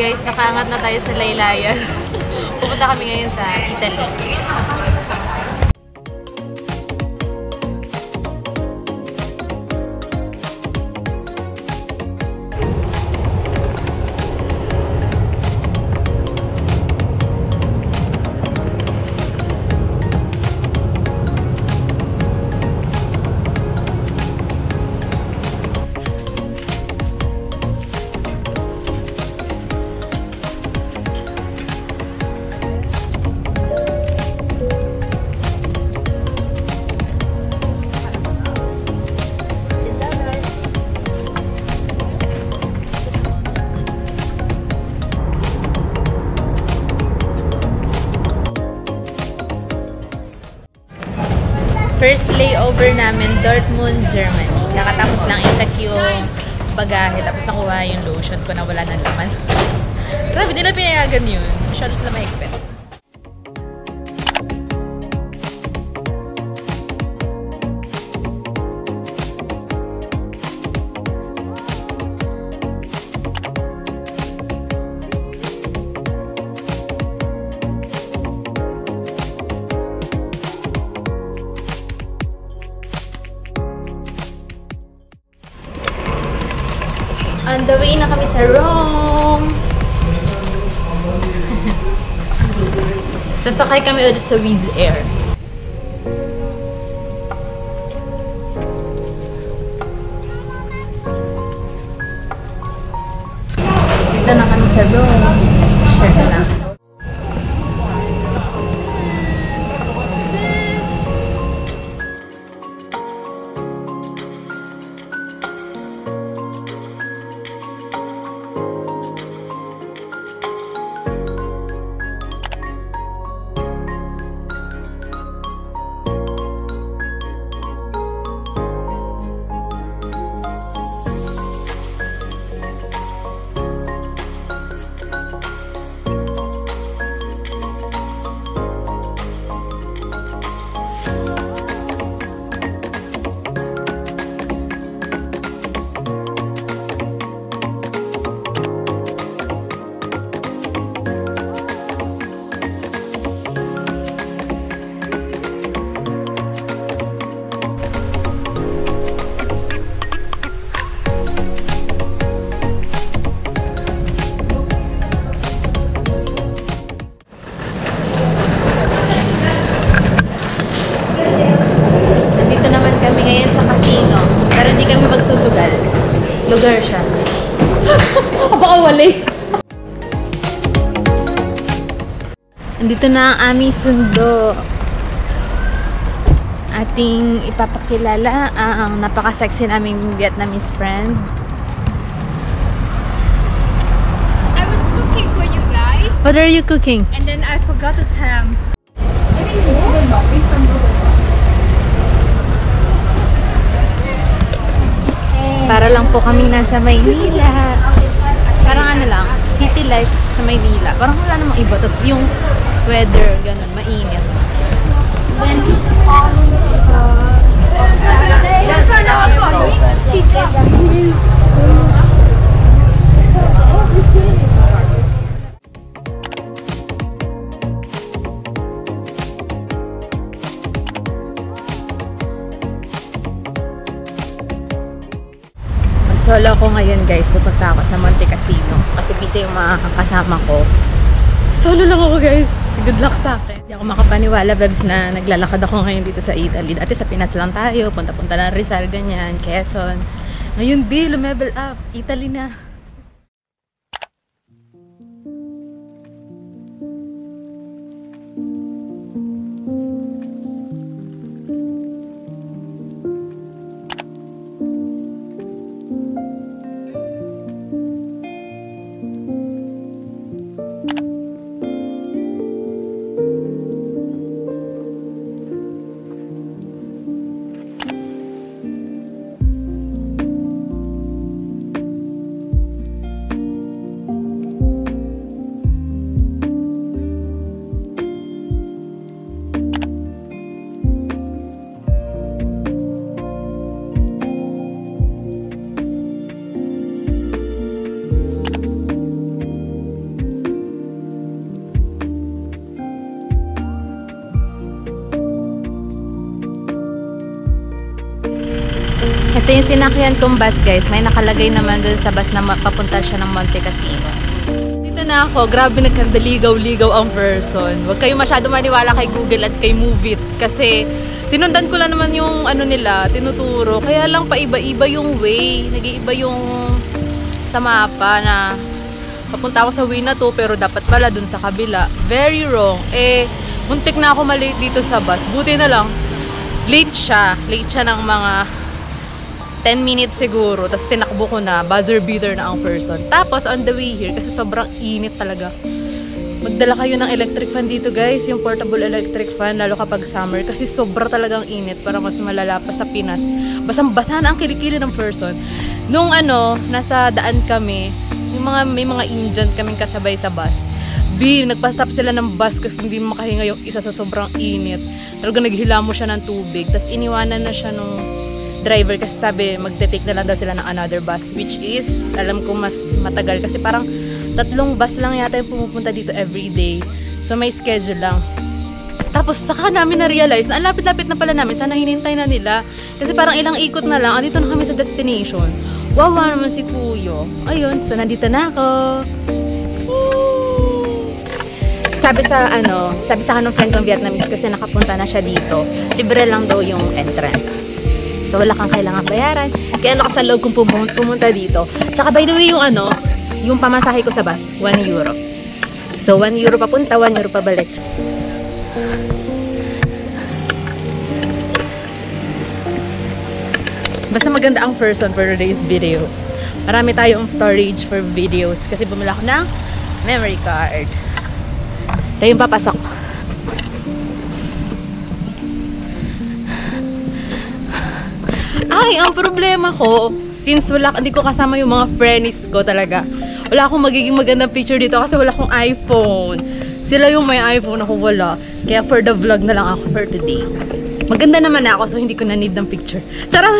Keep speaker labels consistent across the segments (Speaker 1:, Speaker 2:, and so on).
Speaker 1: guys, nakaangat na tayo sa laylayan. Pupunta kami ngayon sa Italy. First layover namin, Dortmund, Germany. Kakatapos lang i-check yung bagahe, tapos nakuha yung lotion ko na wala ng laman. Grabe, di na pinayagan yun. Masyado sila mahigpit. On the way na kami sa Rome. Sasakay kami ulit sa Wizz Air. Dito na kami sa Rome. Share na lang. Lugar siya. Baka wali. Andito na ang aming sundo. Ating ipapakilala ang napaka-sexy naming Vietnamese friend.
Speaker 2: I was cooking for you guys.
Speaker 1: What are you cooking?
Speaker 2: And then I forgot to tell them.
Speaker 1: Para lang po kami nasa Maynila. Parang ano lang, city life sa Maynila. Parang wala namang iba. Tapos yung weather, ganun, mainit. Solo ako ngayon guys, pupunta ako sa Monte Cassino kasi busy yung mga kasama ko. Solo lang ako guys, good luck sa akin. Hindi ako makapaniwala babes na naglalakad ako ngayon dito sa Italy. Dati sa Pinas lang tayo, punta-punta lang Rizal, ganyan, Quezon. Ngayon B, lumebel up, Italy na. Ito yung sinakyan kong bus guys. May nakalagay naman dun sa bus na papunta siya ng Monte Cassino. Dito na ako. Grabe nagkandaligaw-ligaw ang person. Huwag kayo masyado maniwala kay Google at kay Moovit. Kasi sinundan ko lang naman yung ano nila, tinuturo. Kaya lang paiba-iba yung way. Nag-iiba yung sa mapa na papunta ako sa way na to pero dapat pala dun sa kabila. Very wrong. Muntik na ako malate dito sa bus. Buti na lang. Late siya. Late siya ng mga 10 minutes siguro. Tapos tinakbo ko na. Buzzer beater na ang person. Tapos on the way here, kasi sobrang init talaga. Magdala kayo ng electric fan dito guys. Yung portable electric fan. Lalo kapag summer. Kasi sobra talagang init. Para mas malala pa sa Pinas. Basang-basa na ang kilikili ng person. Nung nasa daan kami. May mga Indian kaming kasabay sa bus. Nagpa-stop sila ng bus kasi hindi makahinga yung isa sa sobrang init. Talaga naghilamo siya ng tubig. Tapos iniwanan na siya nung driver kasi sabi magte-take na lang daw sila ng another bus, which is alam ko mas matagal kasi parang 3 bus lang yata yung pumupunta dito every day, so may schedule lang. Tapos saka namin na-realize na ang lapit-lapit na pala namin, sana hinintay na nila kasi parang ilang ikot na lang, andito na kami sa destination. Wawa naman si Kuyo. Ayun, so nandito na ako. Sabi sa kanong friend kong Vietnamese kasi nakapunta na siya dito, libre lang daw yung entrance. So, wala kang kailangan bayaran. Kaya sa loob kung pumunta dito. Tsaka by the way, yung pamasahe ko sa bus, 1 euro. So, 1 euro papunta, 1 euro pabalik. Basta maganda ang person for today's video. Marami tayong storage for videos kasi bumila ko ng memory card. Ito yung papasok. Ay, ang problema ko, since hindi ko kasama yung mga friends ko talaga, wala akong magiging magandang picture dito kasi wala akong iPhone. Sila yung may iPhone, ako wala. Kaya for the vlog na lang ako for today. Maganda naman ako, so hindi ko na need ng picture. Charot!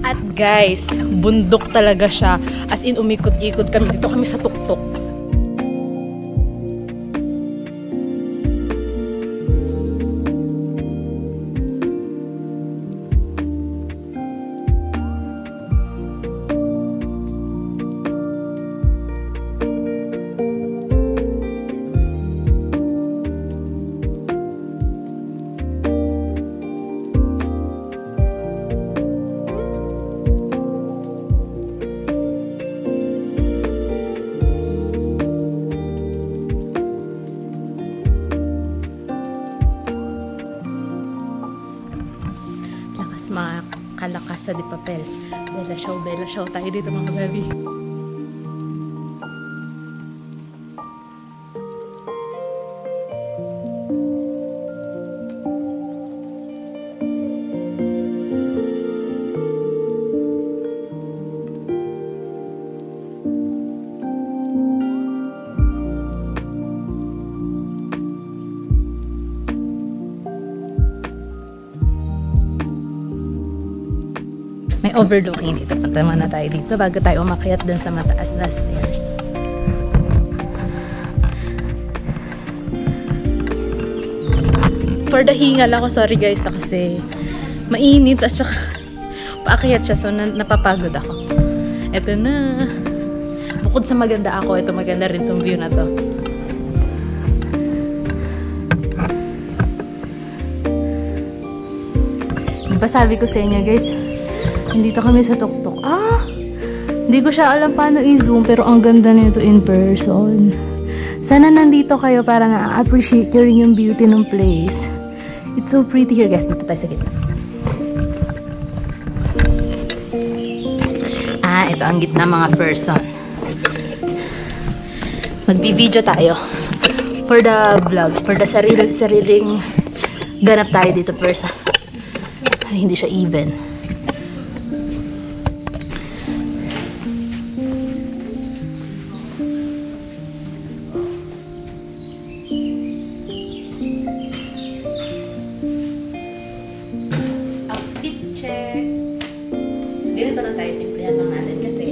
Speaker 1: At guys, bundok talaga siya. As in, umikot-ikot kami. Dito kami sa tuktok. Mga kalakasa di papel. Bella show tayo dito mga baby. May overlooking dito. Punta muna tayo dito bago tayo umakyat dun sa mataas na stairs. For the hingal ako, sorry guys, kasi mainit at saka paakyat siya, so napapagod ako. Eto na. Bukod sa maganda ako, ito maganda rin tong view na to. Diba sabi ko sa inyo guys, nandito kami sa tuktok. Hindi ko siya alam paano i-zoom pero ang ganda nito in person. Sana nandito kayo para na-appreciate nyo rin yung beauty ng place. It's so pretty here guys. Dito tayo sa gitna. Ito ang gitna mga person. Magbi-video tayo. For the vlog. For the sariling ganap tayo dito person. Ay, hindi siya even. Ganito lang tayo, simplihan lang natin kasi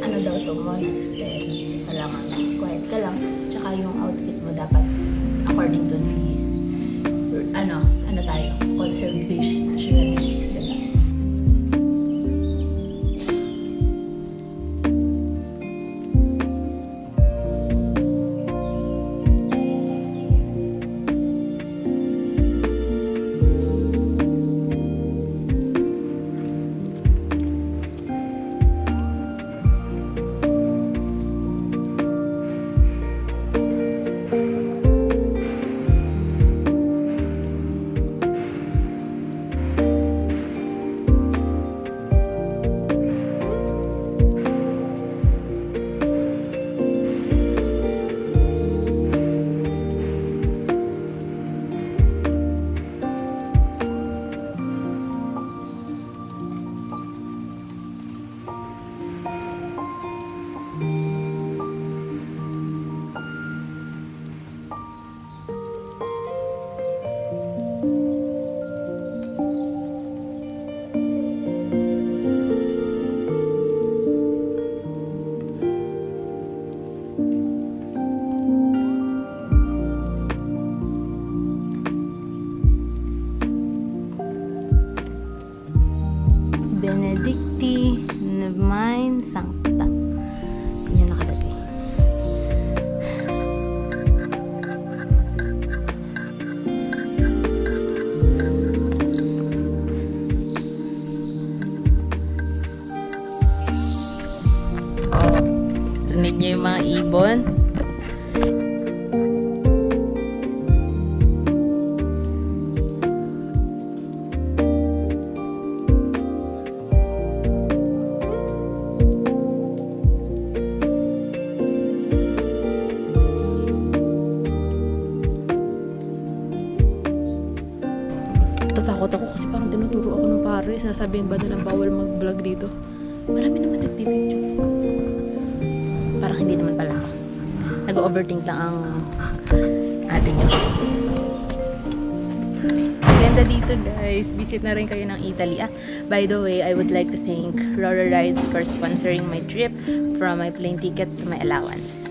Speaker 1: ano daw to, monastery. City, Nevine, Sancta. Yan nakalagay. Rinig niyo yung mga ibon. Tatakot ako kasi parang tinuturo ako ng pare. Sinasabihin ba nilang bawal mag-vlog dito? Marami naman nag-video. Parang hindi naman pala ako. Nag-overthink lang ang ating yun. Ganda dito guys. Visit na rin kayo ng Italy. By the way, I would like to thank Rora Rides for sponsoring my trip from my plane ticket to my allowance.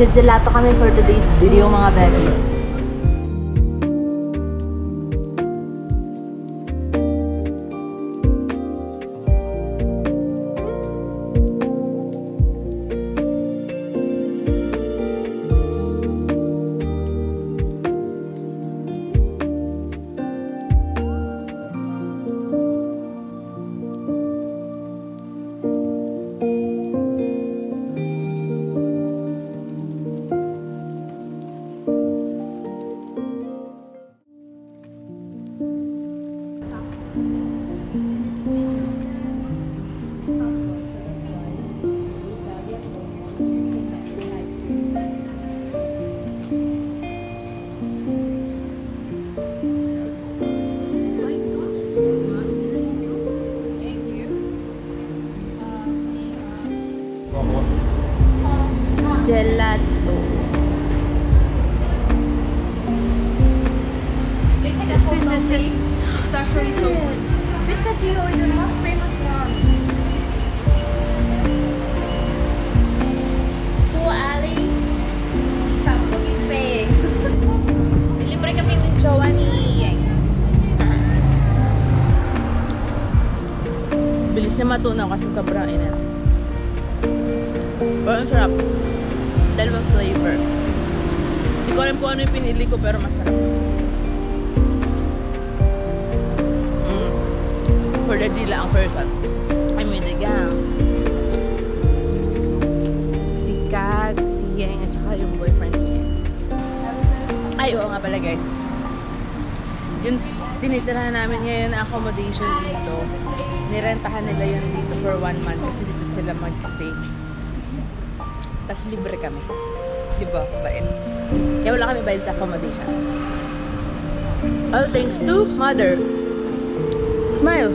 Speaker 1: Gelato kami for today's video mga baby. Gelato.
Speaker 2: It's actually so good. Pistachio is the most famous one. Cool Ali. Tapos is paying.
Speaker 1: Libre kami ng jowa ni Yeng. Bilis na matunaw kasi sobrang init. Pero ang sarap. Dalawang flavor. Hindi ko alam kung ano yung pinili ko pero masarap. For the dila ang person. I mean the gang. Si Kat, si Yeng, at saka yung boyfriend niya. Ay, oo nga pala guys. Yung Tinitirahan namin ngayon na accommodation dito. Nirentahan nila yun dito for 1 month kasi dito sila mag-stay. Tapos libre kami. Diba? Bait. Kaya wala kami bayad sa accommodation. All thanks to Mother. Smile!